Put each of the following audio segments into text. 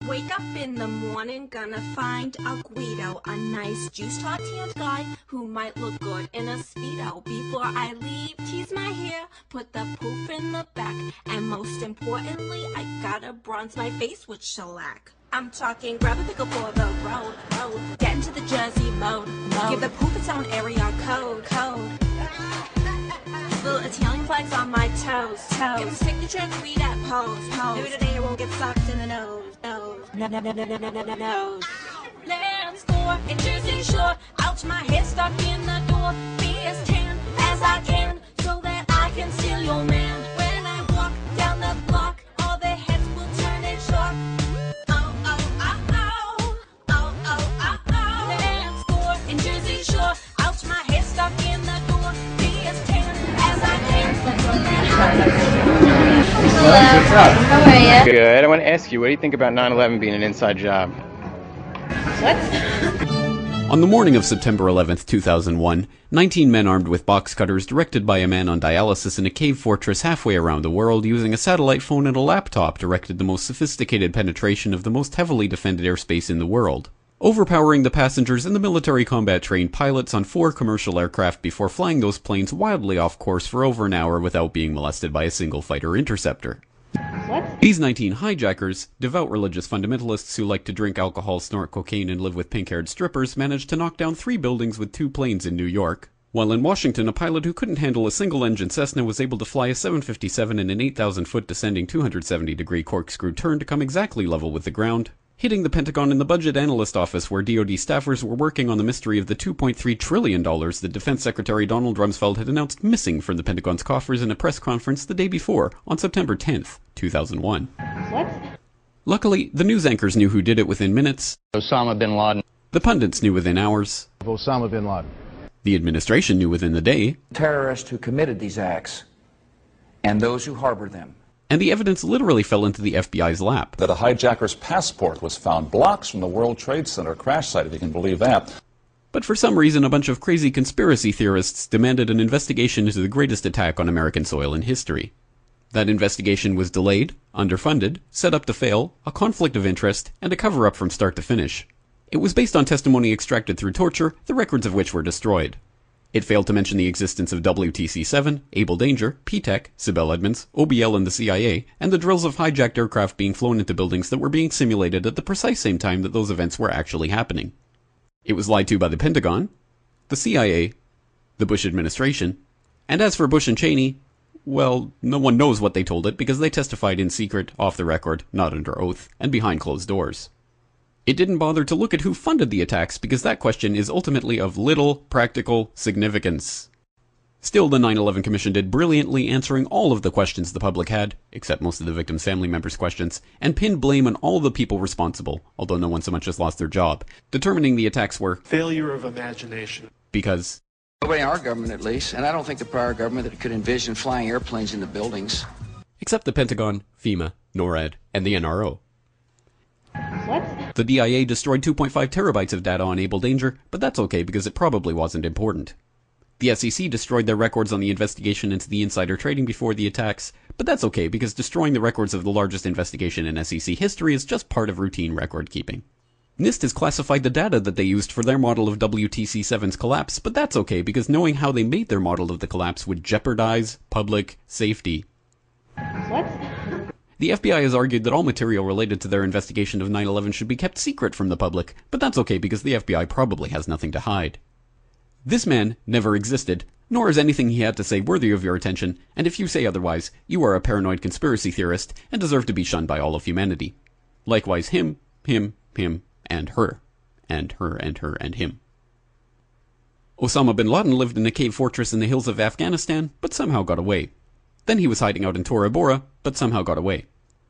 Wake up in the morning, gonna find a Guido, a nice juiced hot tanned guy who might look good in a Speedo. Before I leave, tease my hair, put the poof in the back, and most importantly, I gotta bronze my face with shellac. I'm talking grab a pickle for the road, get into the Jersey mode, give the poof its own area code. Little Italian flags on my toes. Give a signature tweet at pose. Maybe today I won't get socked in the nose. Land store in Jersey Shore. Ouch, my hair stuck in the door. Be as tan as I can, so that I can steal your man. When I walk down the block, all the heads will turn and shock. Land store in Jersey Shore. Ouch, my hair stuck in the door. Be as tan as I can. Hello. What's up? How are you? Good. I want to ask you, what do you think about 9/11 being an inside job? What? On the morning of September 11th, 2001, 19 men armed with box cutters directed by a man on dialysis in a cave fortress halfway around the world using a satellite phone and a laptop directed the most sophisticated penetration of the most heavily defended airspace in the world, overpowering the passengers and the military combat-trained pilots on 4 commercial aircraft before flying those planes wildly off course for over an hour without being molested by a single fighter interceptor. What? These 19 hijackers, devout religious fundamentalists who like to drink alcohol, snort cocaine, and live with pink-haired strippers, managed to knock down 3 buildings with 2 planes in New York, while in Washington a pilot who couldn't handle a single-engine Cessna was able to fly a 757 in an 8,000-foot descending 270-degree corkscrew turn to come exactly level with the ground, hitting the Pentagon in the budget analyst office where DoD staffers were working on the mystery of the $2.3 trillion that Defense Secretary Donald Rumsfeld had announced missing from the Pentagon's coffers in a press conference the day before, on September 10th, 2001. What? Luckily, the news anchors knew who did it within minutes. Osama bin Laden. The pundits knew within hours. Osama bin Laden. The administration knew within the day. Terrorists who committed these acts and those who harbor them. And the evidence literally fell into the FBI's lap. That a hijacker's passport was found blocks from the World Trade Center crash site, if you can believe that. But for some reason, a bunch of crazy conspiracy theorists demanded an investigation into the greatest attack on American soil in history. That investigation was delayed, underfunded, set up to fail, a conflict of interest, and a cover-up from start to finish. It was based on testimony extracted through torture, the records of which were destroyed. It failed to mention the existence of WTC-7, Able Danger, P-TECH, Sibel Edmonds, OBL and the CIA, and the drills of hijacked aircraft being flown into buildings that were being simulated at the precise same time that those events were actually happening. It was lied to by the Pentagon, the CIA, the Bush administration, and as for Bush and Cheney, well, no one knows what they told it because they testified in secret, off the record, not under oath, and behind closed doors. It didn't bother to look at who funded the attacks because that question is ultimately of little practical significance. Still, the 9/11 Commission did brilliantly answering all of the questions the public had, except most of the victims' family members' questions, and pinned blame on all the people responsible, although no one so much as lost their job, determining the attacks were failure of imagination. Because Nobody in our government, at least, and I don't think the prior government that could envision flying airplanes into buildings. Except the Pentagon, FEMA, NORAD, and the NRO. What? The DIA destroyed 2.5 terabytes of data on Able Danger, but that's okay because it probably wasn't important. The SEC destroyed their records on the investigation into the insider trading before the attacks, but that's okay because destroying the records of the largest investigation in SEC history is just part of routine record keeping. NIST has classified the data that they used for their model of WTC-7's collapse, but that's okay because knowing how they made their model of the collapse would jeopardize public safety. What? The FBI has argued that all material related to their investigation of 9/11 should be kept secret from the public, but that's okay because the FBI probably has nothing to hide. This man never existed, nor is anything he had to say worthy of your attention, and if you say otherwise, you are a paranoid conspiracy theorist and deserve to be shunned by all of humanity. Likewise him, and her, and her, and her, and him. Osama bin Laden lived in a cave fortress in the hills of Afghanistan, but somehow got away. Then he was hiding out in Tora Bora, but somehow got away.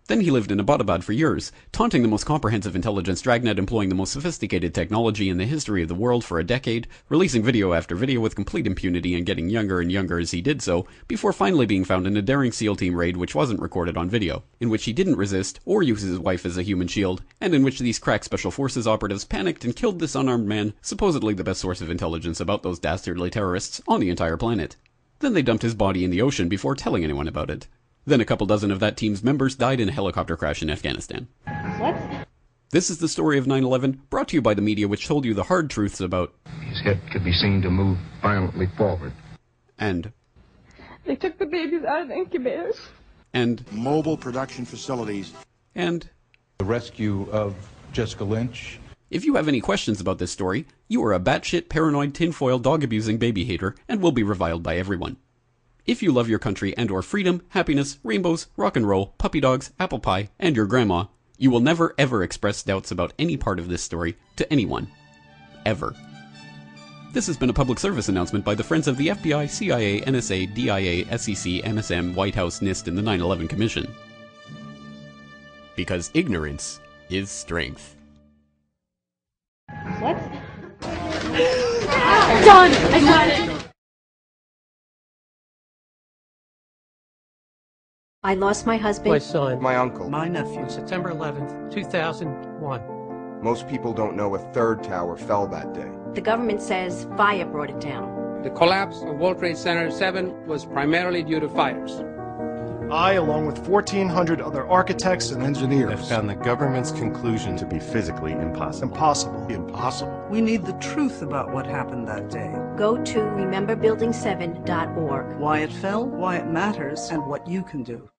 Then he lived in Abbottabad for years, taunting the most comprehensive intelligence dragnet employing the most sophisticated technology in the history of the world for a decade, releasing video after video with complete impunity and getting younger and younger as he did so, before finally being found in a daring SEAL team raid which wasn't recorded on video, in which he didn't resist or use his wife as a human shield, and in which these crack special forces operatives panicked and killed this unarmed man, supposedly the best source of intelligence about those dastardly terrorists on the entire planet. Then they dumped his body in the ocean before telling anyone about it. Then a couple dozen of that team's members died in a helicopter crash in Afghanistan. What? This is the story of 9/11, brought to you by the media which told you the hard truths about... His head could be seen to move violently forward. And... They took the babies out of the incubators. And... Mobile production facilities. And... The rescue of Jessica Lynch. If you have any questions about this story, you are a batshit paranoid tinfoil dog-abusing baby hater and will be reviled by everyone. If you love your country and or freedom, happiness, rainbows, rock and roll, puppy dogs, apple pie, and your grandma, you will never ever express doubts about any part of this story to anyone. Ever. This has been a public service announcement by the Friends of the FBI, CIA, NSA, DIA, SEC, MSM, White House, NIST, and the 9/11 Commission. Because ignorance is strength. What? Done! I got it! I lost my husband. My son. My uncle. My nephew. September 11th, 2001. Most people don't know a third tower fell that day. The government says fire brought it down. The collapse of World Trade Center 7 was primarily due to fires. I, along with 1,400 other architects and engineers, have found the government's conclusion to be physically impossible. Impossible. We need the truth about what happened that day. Go to rememberbuilding7.org. Why it fell, why it matters, and what you can do.